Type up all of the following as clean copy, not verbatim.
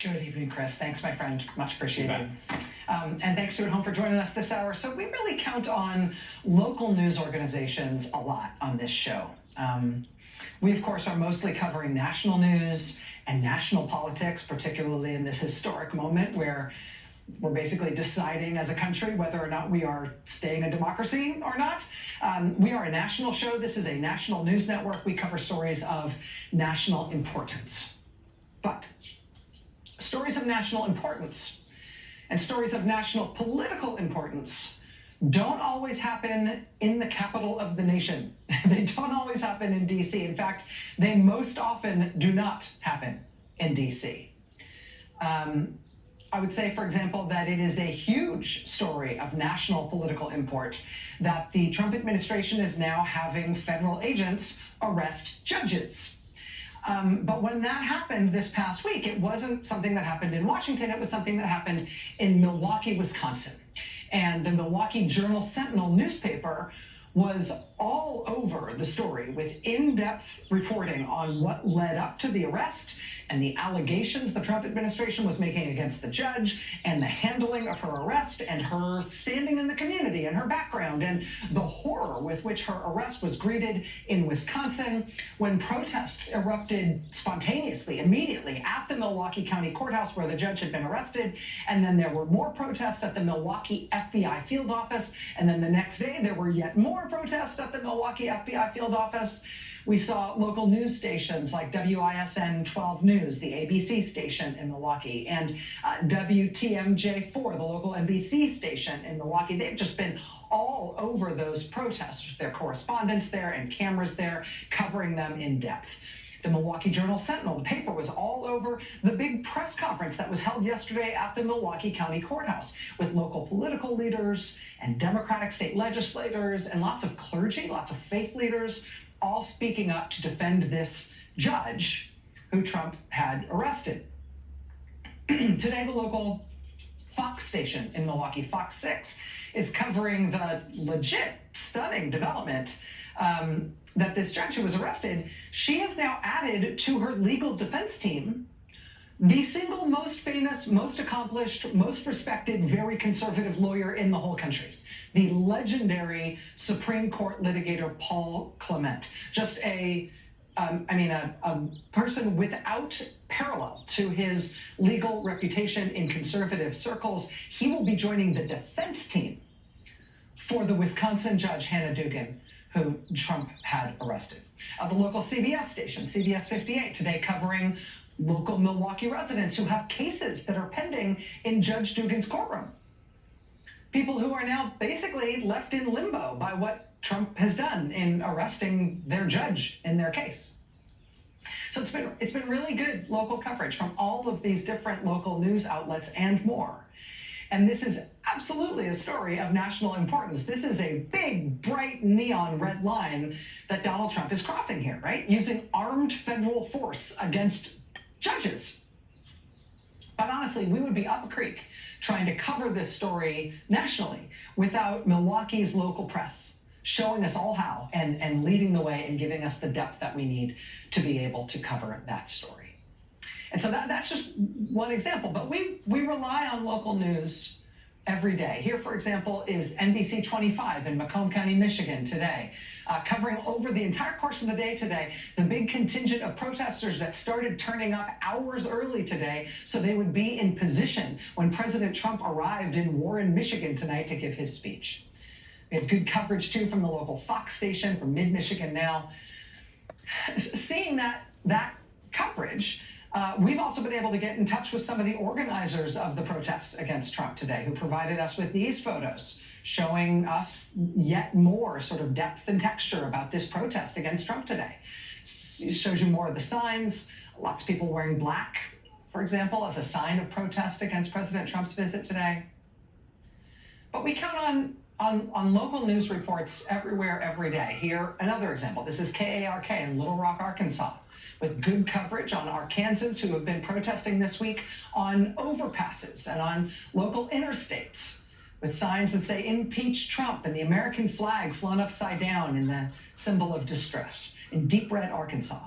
Good evening, Chris. Thanks, my friend. Much appreciated. And thanks to at home for joining us this hour. So we really count on local news organizations a lot on this show. We, of course, are mostly covering national news and national politics, particularly in this historic moment where we're basically deciding as a country whether or not we are staying a democracy or not. We are a national show. This is a national news network. We cover stories of national importance. But stories of national importance and stories of national political importance don't always happen in the capital of the nation. They don't always happen in DC. In fact, they most often do not happen in DC. I would say, for example, that it is a huge story of national political import that the Trump administration is now having federal agents arrest judges. But when that happened this past week, it wasn't something that happened in Washington. It was something that happened in Milwaukee, Wisconsin. And the Milwaukee Journal-Sentinel newspaper was all over the story with in-depth reporting on what led up to the arrest and the allegations the Trump administration was making against the judge and the handling of her arrest and her standing in the community and her background and the horror with which her arrest was greeted in Wisconsin when protests erupted spontaneously, immediately at the Milwaukee County Courthouse where the judge had been arrested. And then there were more protests at the Milwaukee FBI field office. And then the next day there were yet more protests at the Milwaukee FBI field office. We saw local news stations like WISN 12 News, the ABC station in Milwaukee, and WTMJ4, the local NBC station in Milwaukee. They've just been all over those protests with their correspondents there and cameras there covering them in depth. The Milwaukee Journal-Sentinel, the paper, was all over the big press conference that was held yesterday at the Milwaukee County Courthouse with local political leaders and Democratic state legislators and lots of clergy, lots of faith leaders, all speaking up to defend this judge who Trump had arrested. Today, the local Fox station in Milwaukee, Fox 6, is covering the legit, stunning development that this judge who was arrested, she has now added to her legal defense team the single most famous, most accomplished, most respected, very conservative lawyer in the whole country, the legendary Supreme Court litigator Paul Clement. Just a person without parallel to his legal reputation in conservative circles. He will be joining the defense team for the Wisconsin judge Hannah Duggan, who Trump had arrested. The local CBS station, CBS 58, today covering local Milwaukee residents who have cases that are pending in Judge Duggan's courtroom. People who are now basically left in limbo by what Trump has done in arresting their judge in their case. So it's been really good local coverage from all of these different local news outlets and more. And this is absolutely a story of national importance. This is a big, bright, neon red line that Donald Trump is crossing here, right? Using armed federal force against judges. But honestly, we would be up a creek trying to cover this story nationally without Milwaukee's local press showing us all how and leading the way and giving us the depth that we need to be able to cover that story. And so that's just one example, but we rely on local news every day. Here, for example, is NBC 25 in Macomb County, Michigan today, covering over the entire course of the day today, the big contingent of protesters that started turning up hours early today so they would be in position when President Trump arrived in Warren, Michigan tonight to give his speech. We had good coverage too from the local Fox station from mid-Michigan now. Seeing that coverage, we've also been able to get in touch with some of the organizers of the protest against Trump today, who provided us with these photos showing us yet more sort of depth and texture about this protest against Trump today. It shows you more of the signs, lots of people wearing black, for example, as a sign of protest against President Trump's visit today. But we count on local news reports everywhere, every day. Here, another example. This is KARK in Little Rock, Arkansas, with good coverage on Arkansans who have been protesting this week on overpasses and on local interstates, with signs that say "Impeach Trump" and the American flag flown upside down in the symbol of distress in deep red Arkansas.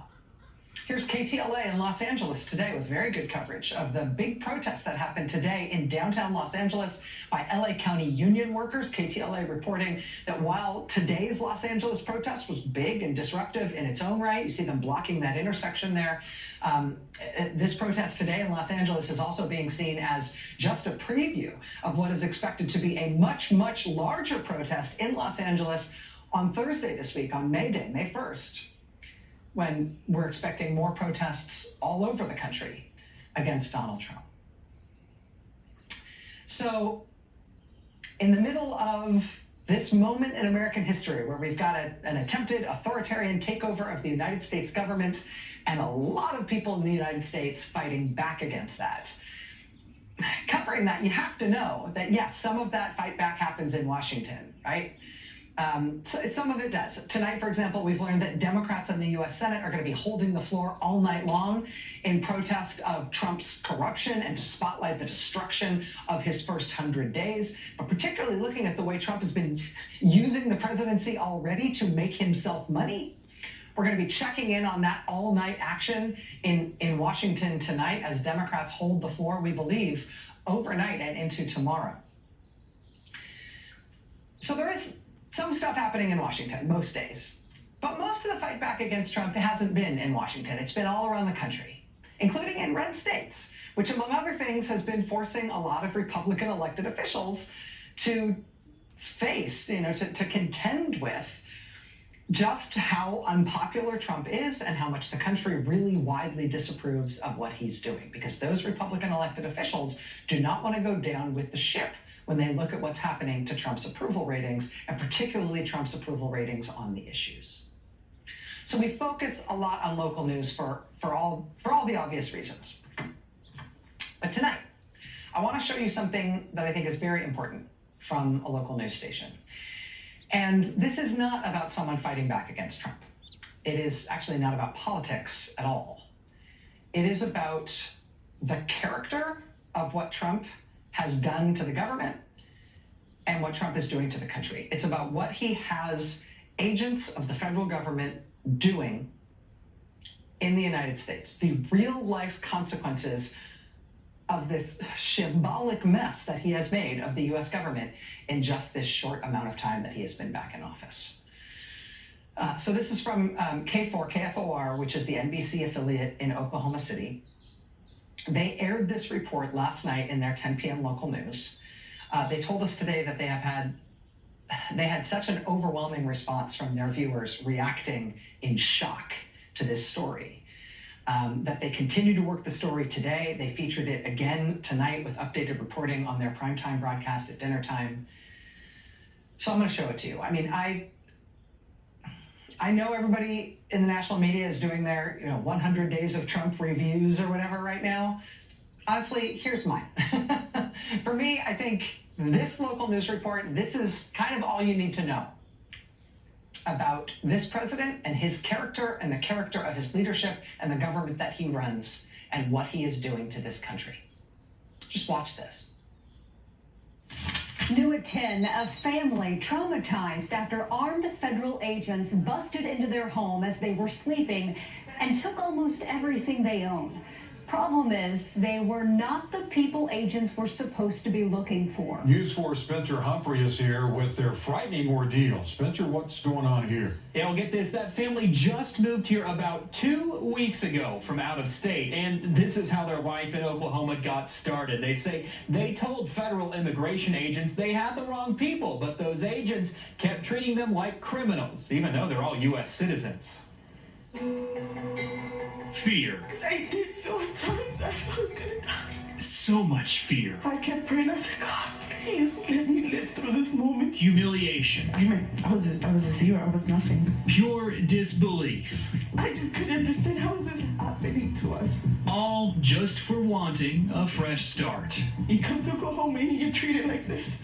Here's KTLA in Los Angeles today with very good coverage of the big protest that happened today in downtown Los Angeles by LA County union workers. KTLA reporting that while today's Los Angeles protest was big and disruptive in its own right, you see them blocking that intersection there. This protest today in Los Angeles is also being seen as just a preview of what is expected to be a much, much larger protest in Los Angeles on Thursday this week, on May Day, May 1st. When we're expecting more protests all over the country against Donald Trump. So in the middle of this moment in American history where we've got an attempted authoritarian takeover of the United States government and a lot of people in the United States fighting back against that, covering that, you have to know that, yes, some of that fight back happens in Washington, right? So some of it does. Tonight, for example, we've learned that Democrats in the U.S. Senate are going to be holding the floor all night long in protest of Trump's corruption and to spotlight the destruction of his first 100 days, but particularly looking at the way Trump has been using the presidency already to make himself money. We're going to be checking in on that all-night action in Washington tonight as Democrats hold the floor, we believe, overnight and into tomorrow. So there is some stuff happening in Washington most days, but most of the fight back against Trump hasn't been in Washington. It's been all around the country, including in red states, which among other things has been forcing a lot of Republican elected officials to face, to contend with just how unpopular Trump is and how much the country really widely disapproves of what he's doing, because those Republican elected officials do not want to go down with the ship when they look at what's happening to Trump's approval ratings, and particularly Trump's approval ratings on the issues. So we focus a lot on local news for all the obvious reasons. But tonight, I want to show you something that I think is very important from a local news station. And this is not about someone fighting back against Trump. It is actually not about politics at all. It is about the character of what Trump has done to the government and what Trump is doing to the country. It's about what he has agents of the federal government doing in the United States, the real life consequences of this shambolic mess that he has made of the US government in just this short amount of time that he has been back in office. So this is from KFOR, which is the NBC affiliate in Oklahoma City. They aired this report last night in their 10 p.m. local news. They told us today that they had such an overwhelming response from their viewers reacting in shock to this story, that they continue to work the story today. They featured it again tonight with updated reporting on their primetime broadcast at dinner time. So I'm going to show it to you. I mean, I know everybody in the national media is doing their 100 days of Trump reviews or whatever right now. Honestly, here's mine. For me, I think this local news report, this is kind of all you need to know about this president and his character and the character of his leadership and the government that he runs and what he is doing to this country. Just watch this. New at 10, a family traumatized after armed federal agents busted into their home as they were sleeping and took almost everything they owned. Problem is, they were not the people agents were supposed to be looking for. News 4's Spencer Humphrey is here with their frightening ordeal. Spencer, what's going on here? Yeah, well, get this. That family just moved here about 2 weeks ago from out of state, and this is how their life in Oklahoma got started. They say they told federal immigration agents they had the wrong people, but those agents kept treating them like criminals, even though they're all U.S. citizens. Fear. I did feel at times I was gonna die. So much fear. I kept praying. I said, God, please let me live through this moment. Humiliation. I was a zero. I was nothing. Pure disbelief. I just couldn't understand how is this happening to us. All just for wanting a fresh start. You come to Oklahoma and you get treated like this.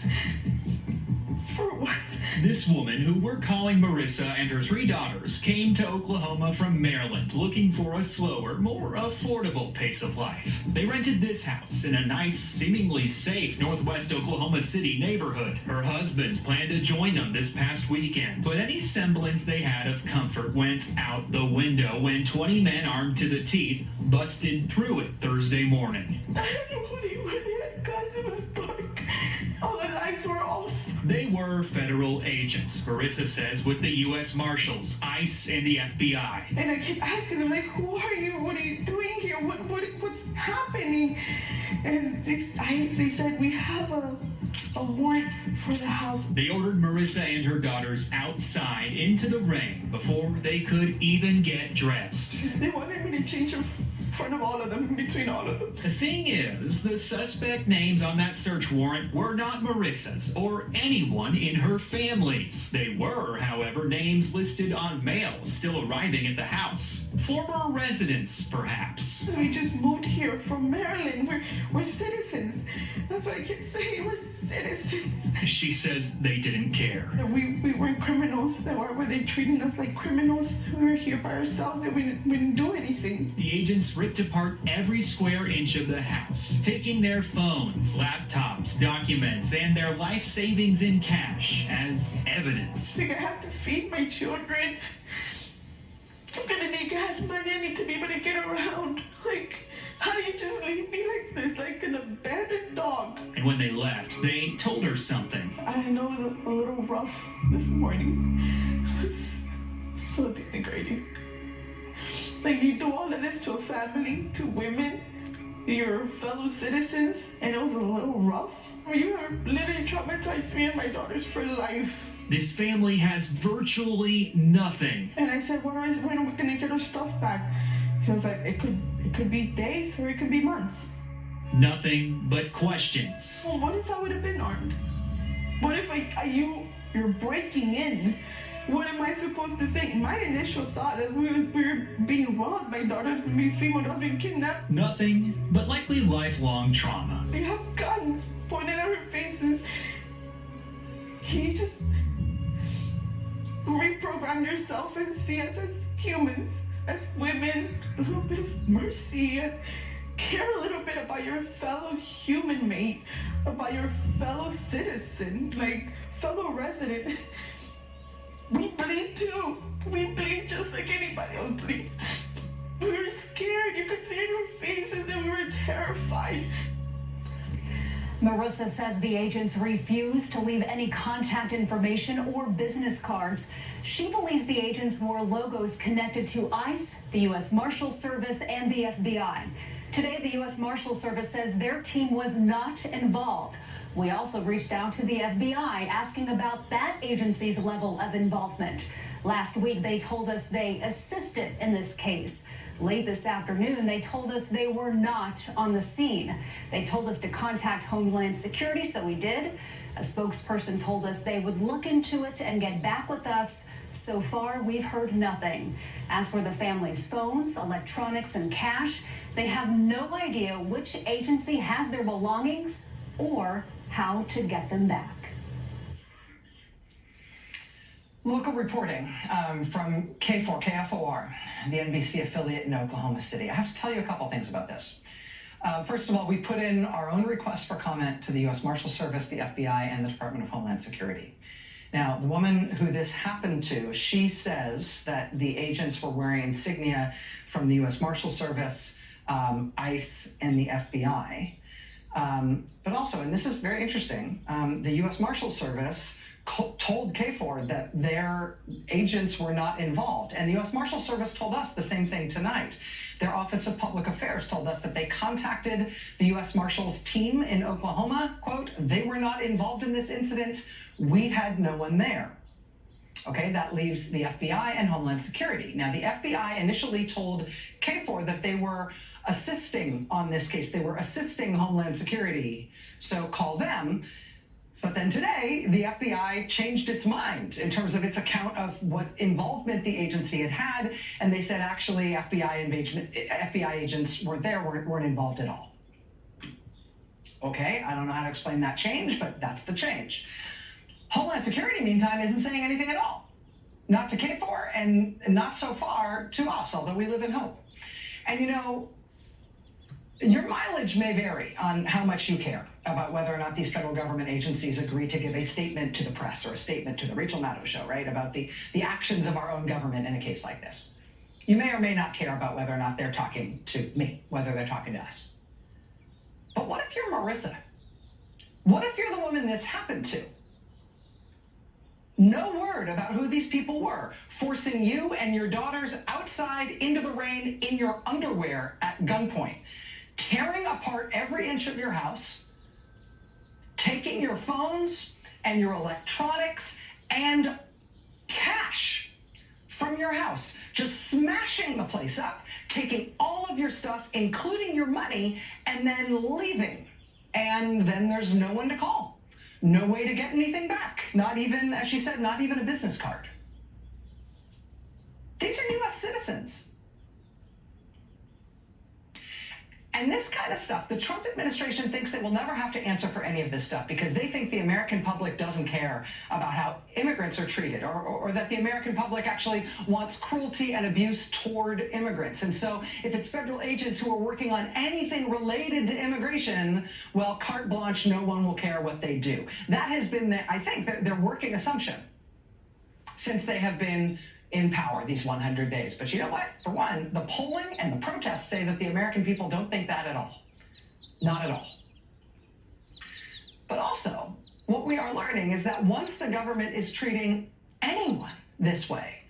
For what? This woman, who we're calling Marissa, and her 3 daughters came to Oklahoma from Maryland looking for a slower, more affordable pace of life. They rented this house in a nice, seemingly safe northwest Oklahoma City neighborhood. Her husband planned to join them this past weekend, but any semblance they had of comfort went out the window when 20 men armed to the teeth busted through it Thursday morning. I don't know who they were. They had guns. It was dark. All the lights were off. They were federal agents, Marissa says, with the U.S. Marshals, ICE, and the FBI. And I kept asking them, like, who are you? What are you doing here? What's happening? And they said, we have a warrant for the house. They ordered Marissa and her daughters outside into the rain before they could even get dressed. They wanted me to change in front of all of them, between all of them. The thing is, the suspect names on that search warrant were not Marissa's or anyone in her family's. They were, however, names listed on mail still arriving at the house. Former residents, perhaps. We just moved here from Maryland. We're citizens. That's what I kept saying. We're citizens. She says they didn't care. We weren't criminals. Why were they treating us like criminals? We were here by ourselves and we didn't do anything. The agents ripped apart every square inch of the house, taking their phones, laptops, documents, and their life savings in cash as evidence. Like, I have to feed my children. I'm gonna need gas money. I need to be able to get around. Like, how do you just leave me like this, like an abandoned dog? And when they left, they told her something. I know it was a little rough this morning. It was so denigrating. Like, you do all of this to a family, to women, your fellow citizens, and it was a little rough. I mean, you have literally traumatized me and my daughters for life. This family has virtually nothing. And I said, when are we gonna get our stuff back? He was like, it could be days or it could be months. Nothing but questions. Well, what if I would have been armed? What if you're breaking in? What am I supposed to think? My initial thought is we were being robbed. My daughter's female daughter's being kidnapped. Nothing but likely lifelong trauma. They have guns pointed at our faces. Can you just reprogram yourself and see us as humans, as women? A little bit of mercy. Care a little bit about your fellow human mate, about your fellow citizen, like fellow resident. We bleed too. We bleed just like anybody else bleeds. We were scared. You could see in our faces that we were terrified. Marissa says the agents refused to leave any contact information or business cards. She believes the agents wore logos connected to ICE, the U.S. Marshals Service, and the FBI. Today, the U.S. Marshals Service says their team was not involved. We also reached out to the FBI asking about that agency's level of involvement. Last week, they told us they assisted in this case. Late this afternoon, they told us they were not on the scene. They told us to contact Homeland Security, so we did. A spokesperson told us they would look into it and get back with us. So far, we've heard nothing. As for the family's phones, electronics, and cash, they have no idea which agency has their belongings or how to get them back. Local reporting from KFOR, the NBC affiliate in Oklahoma City. I have to tell you a couple things about this. First of all, we put in our own request for comment to the U.S. Marshals Service, the FBI, and the Department of Homeland Security. Now, the woman who this happened to, she says that the agents were wearing insignia from the U.S. Marshals Service, ICE, and the FBI. But also, and this is very interesting, the U.S. Marshals Service told KFOR that their agents were not involved. And the U.S. Marshals Service told us the same thing tonight. Their Office of Public Affairs told us that they contacted the U.S. Marshals team in Oklahoma, quote, they were not involved in this incident. We had no one there. Okay, that leaves the FBI and Homeland Security. Now, the FBI initially told KFOR that they were assisting on this case. They were assisting Homeland Security, so call them. But then today, the FBI changed its mind in terms of its account of what involvement the agency had had, and they said actually FBI agents weren't there, weren't involved at all. Okay, I don't know how to explain that change, but that's the change. Homeland Security, meantime, isn't saying anything at all. Not to K4 and not so far to us, although we live in hope. And you know, your mileage may vary on how much you care about whether or not these federal government agencies agree to give a statement to the press or a statement to the Rachel Maddow show, right, about the actions of our own government in a case like this. You may or may not care about whether or not they're talking to me, whether they're talking to us. But what if you're Marissa? What if you're the woman this happened to? No word about who these people were, forcing you and your daughters outside into the rain in your underwear at gunpoint, tearing apart every inch of your house, taking your phones and your electronics and cash from your house, just smashing the place up, taking all of your stuff, including your money, and then leaving. And then there's no one to call. No way to get anything back. Not even, as she said, not even a business card. These are U.S. citizens. And this kind of stuff, the Trump administration thinks they will never have to answer for any of this stuff because they think the American public doesn't care about how immigrants are treated or that the American public actually wants cruelty and abuse toward immigrants. And so if it's federal agents who are working on anything related to immigration, well, carte blanche, no one will care what they do. That has been, I think, their working assumption since they have been in power these 100 days. But you know what? For one, the polling and the protests say that the American people don't think that at all. Not at all. But also, what we are learning is that once the government is treating anyone this way,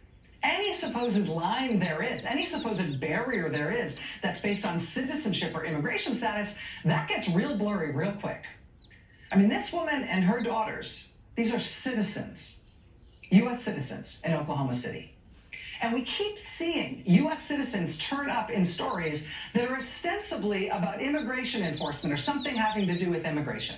any supposed line there is, any supposed barrier there is that's based on citizenship or immigration status, that gets real blurry real quick. I mean, this woman and her daughters, these are citizens. U.S. citizens in Oklahoma City. And we keep seeing U.S. citizens turn up in stories that are ostensibly about immigration enforcement or something having to do with immigration.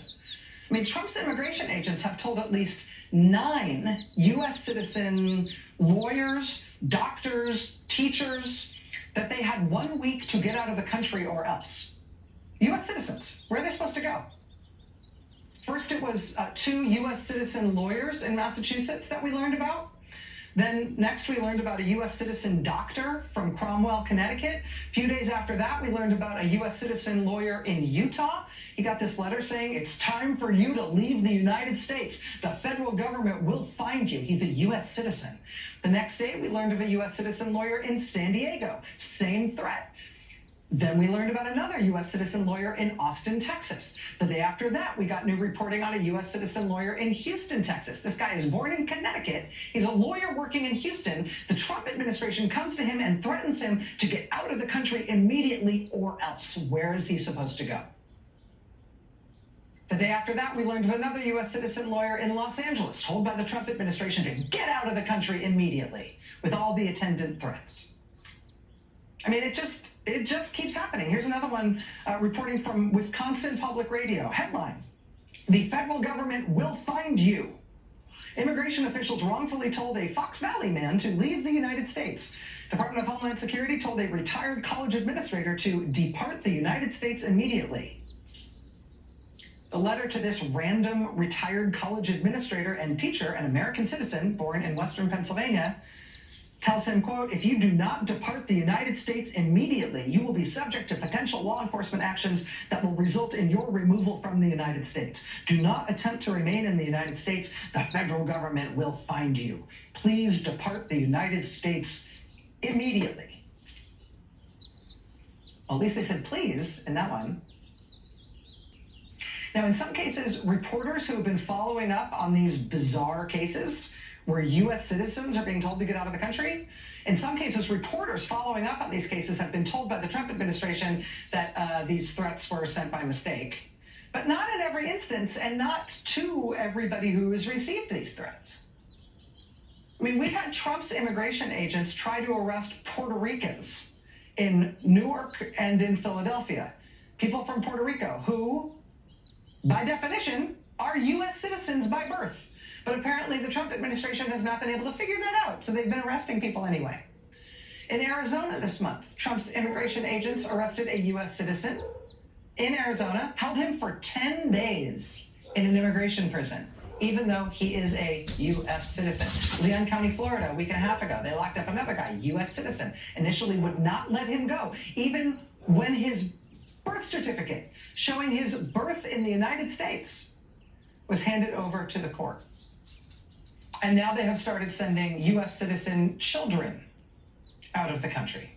I mean, Trump's immigration agents have told at least 9 U.S. citizen lawyers, doctors, teachers that they had 1 week to get out of the country or else. U.S. citizens, where are they supposed to go? First, it was 2 U.S. citizen lawyers in Massachusetts that we learned about. Then next, we learned about a U.S. citizen doctor from Cromwell, Connecticut. A few days after that, we learned about a U.S. citizen lawyer in Utah. He got this letter saying, "It's time for you to leave the United States. The federal government will find you." He's a U.S. citizen. The next day, we learned of a U.S. citizen lawyer in San Diego. Same threat. Then we learned about another U.S. citizen lawyer in Austin, Texas. The day after that, we got new reporting on a U.S. citizen lawyer in Houston, Texas. This guy is born in Connecticut. He's a lawyer working in Houston. The Trump administration comes to him and threatens him to get out of the country immediately or else. Where is he supposed to go? The day after that, we learned of another U.S. citizen lawyer in Los Angeles, told by the Trump administration to get out of the country immediately with all the attendant threats. I mean, it just keeps happening. Here's another one reporting from Wisconsin Public Radio. Headline: "The federal government will find you." Immigration officials wrongfully told a Fox Valley man to leave the United States. Department of Homeland Security told a retired college administrator to depart the United States immediately. The letter to this random retired college administrator and teacher, an American citizen born in Western Pennsylvania, tells him, quote, "If you do not depart the United States immediately, you will be subject to potential law enforcement actions that will result in your removal from the United States. Do not attempt to remain in the United States. The federal government will find you. Please depart the United States immediately." Well, at least they said please in that one. Now, in some cases, reporters who have been following up on these bizarre cases where U.S. citizens are being told to get out of the country. In some cases, reporters following up on these cases have been told by the Trump administration that these threats were sent by mistake. But not in every instance, and not to everybody who has received these threats. I mean, we've had Trump's immigration agents try to arrest Puerto Ricans in Newark and in Philadelphia. People from Puerto Rico who, by definition, are U.S. citizens by birth. But apparently the Trump administration has not been able to figure that out, so they've been arresting people anyway. In Arizona this month, Trump's immigration agents arrested a U.S. citizen in Arizona, held him for 10 days in an immigration prison. even though he is a U.S. citizen. Leon County, Florida, a week and a half ago, they locked up another guy, U.S. citizen, initially would not let him go, even when his birth certificate showing his birth in the United States was handed over to the court. And now they have started sending U.S. citizen children out of the country,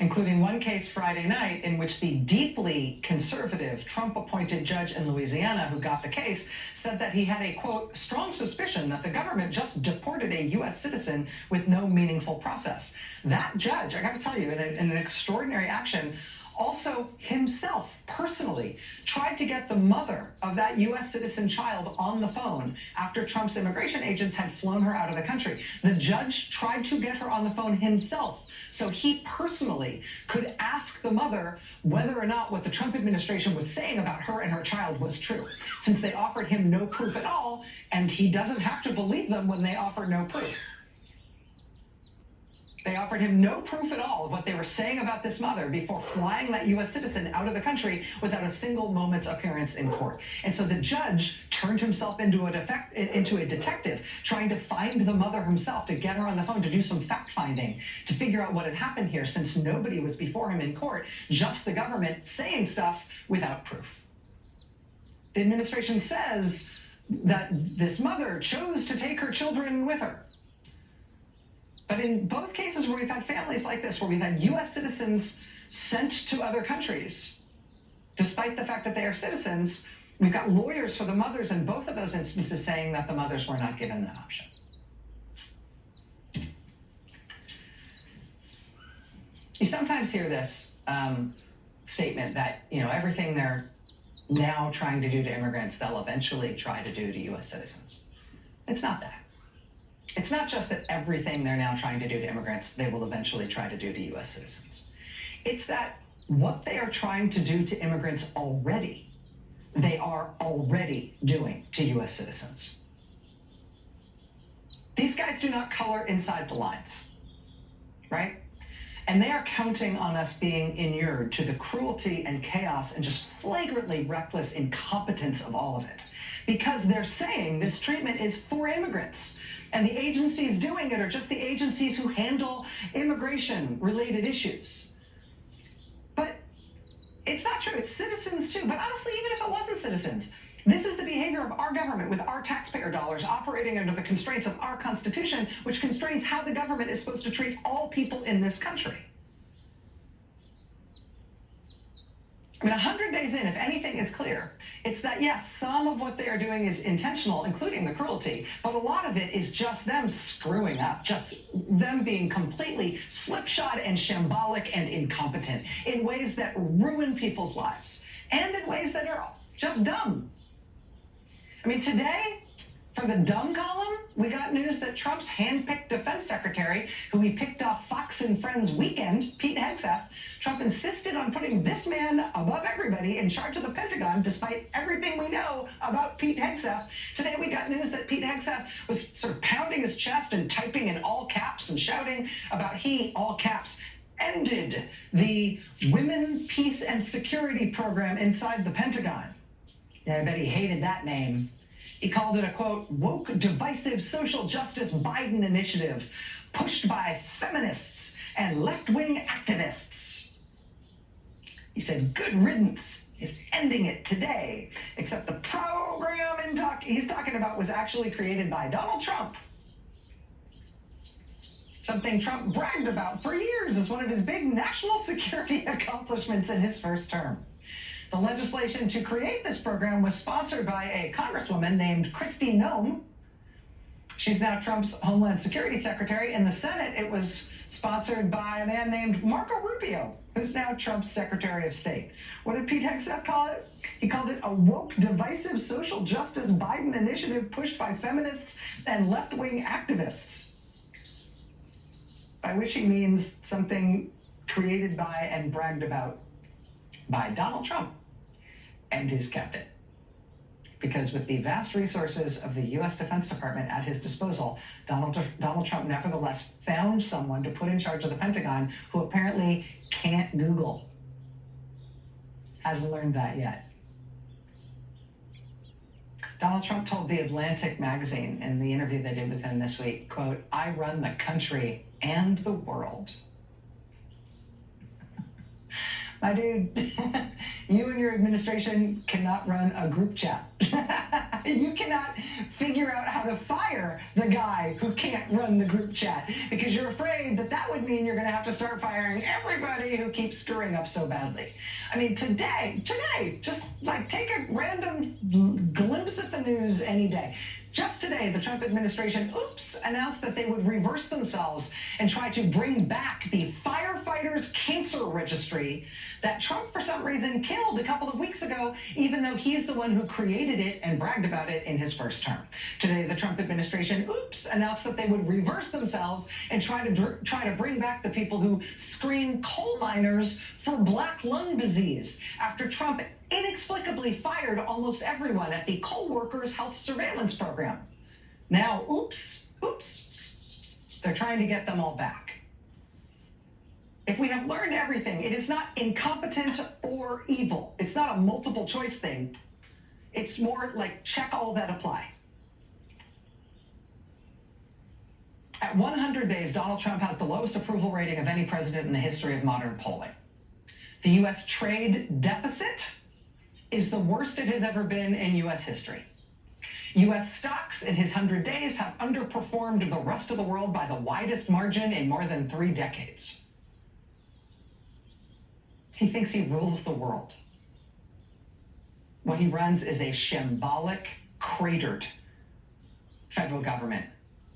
including one case Friday night in which the deeply conservative Trump-appointed judge in Louisiana who got the case said that he had a, quote, strong suspicion that the government just deported a U.S. citizen with no meaningful process. That judge, I got to tell you, in an extraordinary action, also himself personally tried to get the mother of that U.S. citizen child on the phone after Trump's immigration agents had flown her out of the country. The judge tried to get her on the phone himself so he personally could ask the mother whether or not what the Trump administration was saying about her and her child was true, since they offered him no proof at all, and he doesn't have to believe them when they offer no proof. They offered him no proof at all of what they were saying about this mother before flying that U.S. citizen out of the country without a single moment's appearance in court. And so the judge turned himself into a detective, trying to find the mother himself, to get her on the phone, to do some fact-finding, to figure out what had happened here, since nobody was before him in court, just the government saying stuff without proof. The administration says that this mother chose to take her children with her. But in both cases where we've had families like this, where we've had U.S. citizens sent to other countries, despite the fact that they are citizens, we've got lawyers for the mothers in both of those instances saying that the mothers were not given that option. You sometimes hear this statement that, everything they're now trying to do to immigrants, they'll eventually try to do to U.S. citizens. It's not that. It's not just that everything they're now trying to do to immigrants, they will eventually try to do to U.S. citizens. It's that what they are trying to do to immigrants already, they are already doing to U.S. citizens. These guys do not color inside the lines, right? And they are counting on us being inured to the cruelty and chaos and just flagrantly reckless incompetence of all of it, because they're saying this treatment is for immigrants. And the agencies doing it are just the agencies who handle immigration-related issues. But it's not true. It's citizens, too. But honestly, even if it wasn't citizens, this is the behavior of our government with our taxpayer dollars operating under the constraints of our Constitution, which constrains how the government is supposed to treat all people in this country. I mean, 100 days in, if anything is clear, it's that, yes, some of what they are doing is intentional, including the cruelty, but a lot of it is just them screwing up, just them being completely slipshod and shambolic and incompetent in ways that ruin people's lives and in ways that are just dumb. I mean, today, for the dumb column, we got news that Trump's handpicked defense secretary, who he picked off Fox and Friends weekend, Pete Hegseth, Trump insisted on putting this man above everybody in charge of the Pentagon, despite everything we know about Pete Hegseth. Today, we got news that Pete Hegseth was sort of pounding his chest and typing in all caps and shouting about he, all caps, ended the Women, Peace, and Security program inside the Pentagon. Yeah, I bet he hated that name. He called it a, quote, woke, divisive social justice Biden initiative pushed by feminists and left-wing activists. He said, good riddance is ending it today, except the program he's talking about was actually created by Donald Trump. Something Trump bragged about for years as one of his big national security accomplishments in his first term. The legislation to create this program was sponsored by a congresswoman named Kristi Noem. She's now Trump's Homeland Security Secretary. In the Senate, it was sponsored by a man named Marco Rubio, who's now Trump's Secretary of State. What did Pete Hegseth call it? He called it a woke, divisive social justice Biden initiative pushed by feminists and left-wing activists. By which he means something created by and bragged about by Donald Trump and his cabinet. Because with the vast resources of the U.S. Defense Department at his disposal, Donald Trump nevertheless found someone to put in charge of the Pentagon who apparently can't Google. Hasn't learned that yet. Donald Trump told The Atlantic magazine in the interview they did with him this week, quote, "I run the country and the world." My dude, you and your administration cannot run a group chat. You cannot figure out how to fire the guy who can't run the group chat because you're afraid that that would mean you're going to have to start firing everybody who keeps screwing up so badly. I mean, today, just like take a random glimpse at the news any day. Just today, the Trump administration, announced that they would reverse themselves and try to bring back the firefighters' cancer registry that Trump, for some reason, killed a couple of weeks ago, even though he's the one who created it and bragged about it in his first term. Today, the Trump administration, announced that they would reverse themselves and try to bring back the people who screen coal miners for black lung disease after Trump inexplicably fired almost everyone at the coal workers' health surveillance program. Now, they're trying to get them all back. If we have learned everything, it is not incompetent or evil. It's not a multiple choice thing. It's more like check all that apply. At 100 days, Donald Trump has the lowest approval rating of any president in the history of modern polling. The U.S. trade deficit is the worst it has ever been in U.S. history. U.S. stocks in his 100 days have underperformed the rest of the world by the widest margin in more than 3 decades. He thinks he rules the world. What he runs is a shambolic, cratered federal government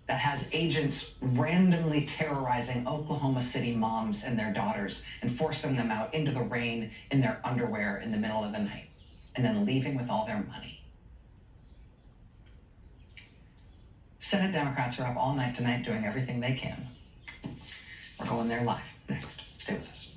that has agents randomly terrorizing Oklahoma City moms and their daughters and forcing them out into the rain in their underwear in the middle of the night, and then leaving with all their money. Senate Democrats are up all night tonight doing everything they can. We're going there live next. Stay with us.